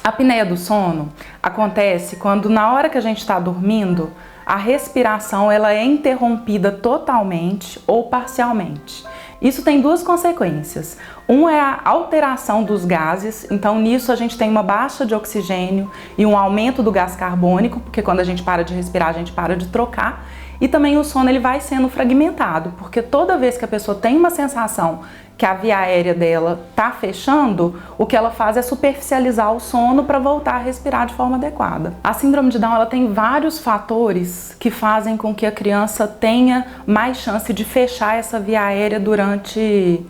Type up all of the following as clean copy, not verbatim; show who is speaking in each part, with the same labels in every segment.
Speaker 1: A apneia do sono acontece quando na hora que a gente está dormindo, a respiração ela é interrompida totalmente ou parcialmente. Isso tem duas consequências. Um é a alteração dos gases, então nisso a gente tem uma baixa de oxigênio e um aumento do gás carbônico, porque quando a gente para de respirar, a gente para de trocar. E também o sono ele vai sendo fragmentado, porque toda vez que a pessoa tem uma sensação que a via aérea dela está fechando, o que ela faz é superficializar o sono para voltar a respirar de forma adequada. A síndrome de Down ela tem vários fatores que fazem com que a criança tenha mais chance de fechar essa via aérea durante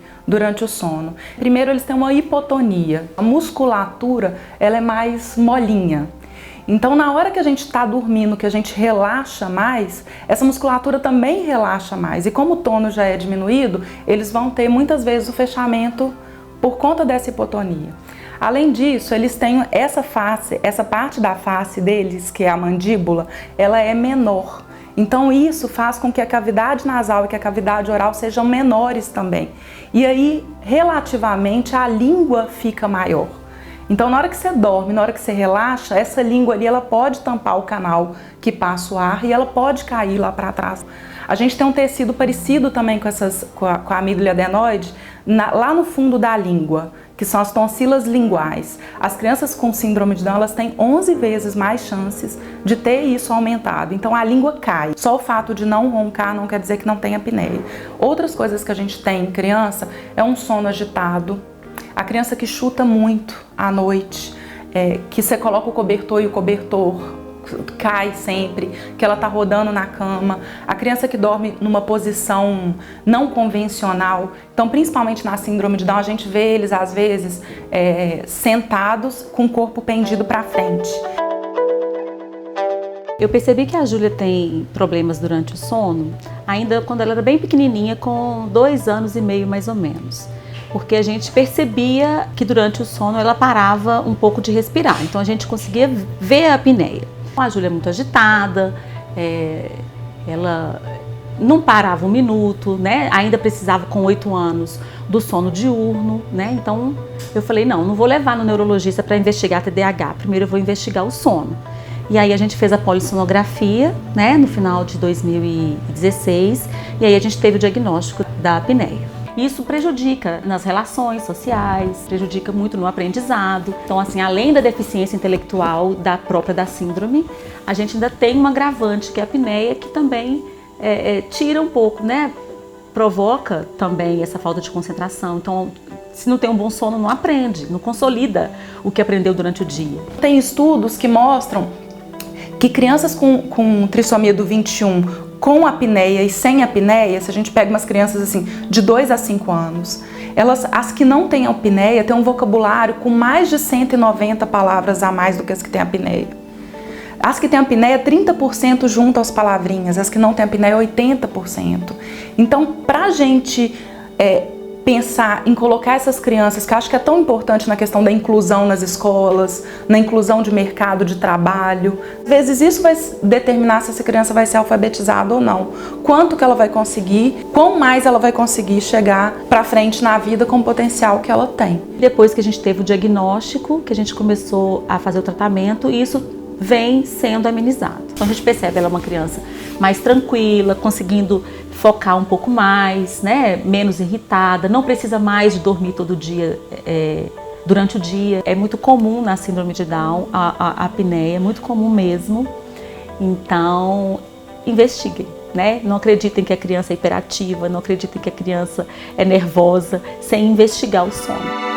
Speaker 1: o sono. Primeiro, eles têm uma hipotonia. A musculatura ela é mais molinha. Então, na hora que a gente está dormindo, que a gente relaxa mais, essa musculatura também relaxa mais. E como o tônus já é diminuído, eles vão ter muitas vezes o fechamento por conta dessa hipotonia. Além disso, eles têm essa parte da face deles, que é a mandíbula, ela é menor. Então isso faz com que a cavidade nasal e que a cavidade oral sejam menores também. E aí, relativamente, a língua fica maior. Então, na hora que você dorme, na hora que você relaxa, essa língua ali, ela pode tampar o canal que passa o ar e ela pode cair lá para trás. A gente tem um tecido parecido também com a amígdala adenoide, lá no fundo da língua, que são as tonsilas linguais. As crianças com síndrome de Down, elas têm 11 vezes mais chances de ter isso aumentado. Então, a língua cai. Só o fato de não roncar não quer dizer que não tem apneia. Outras coisas que a gente tem em criança é um sono agitado, a criança que chuta muito à noite, que você coloca o cobertor e o cobertor cai sempre, que ela tá rodando na cama, a criança que dorme numa posição não convencional. Então, principalmente na síndrome de Down, a gente vê eles às vezes sentados com o corpo pendido para frente.
Speaker 2: Eu percebi que a Júlia tem problemas durante o sono, ainda quando ela era bem pequenininha, com 2 anos e meio mais ou menos. Porque a gente percebia que durante o sono ela parava um pouco de respirar, então a gente conseguia ver a apneia. A Júlia é muito agitada, ela não parava um minuto, né? Ainda precisava com 8 anos do sono diurno, né? Então eu falei, não vou levar no neurologista para investigar TDAH, primeiro eu vou investigar o sono. E aí a gente fez a polissonografia, né, no final de 2016, e aí a gente teve o diagnóstico da apneia. Isso prejudica nas relações sociais, prejudica muito no aprendizado. Então, assim, além da deficiência intelectual da síndrome, a gente ainda tem um agravante, que é a apneia, que também tira um pouco, né? Provoca também essa falta de concentração. Então, se não tem um bom sono, não aprende, não consolida o que aprendeu durante o dia.
Speaker 1: Tem estudos que mostram que crianças com trissomia do 21, com apneia e sem apneia, se a gente pega umas crianças assim de 2 a 5 anos, as que não têm apneia têm um vocabulário com mais de 190 palavras a mais do que as que têm apneia. As que têm apneia, 30% junto às palavrinhas, as que não têm apneia, 80%. Então, pra gente pensar em colocar essas crianças, que eu acho que é tão importante na questão da inclusão nas escolas, na inclusão de mercado de trabalho. Às vezes isso vai determinar se essa criança vai ser alfabetizada ou não. Quanto que ela vai conseguir, quão mais ela vai conseguir chegar para frente na vida com o potencial que ela tem.
Speaker 2: Depois que a gente teve o diagnóstico, que a gente começou a fazer o tratamento, e isso vem sendo amenizado. Então a gente percebe ela é uma criança mais tranquila, conseguindo focar um pouco mais, né? Menos irritada, não precisa mais de dormir todo dia, durante o dia. É muito comum na síndrome de Down, a apneia, é muito comum mesmo. Então, investiguem, né? Não acreditem que a criança é hiperativa, não acreditem que a criança é nervosa, sem investigar o sono.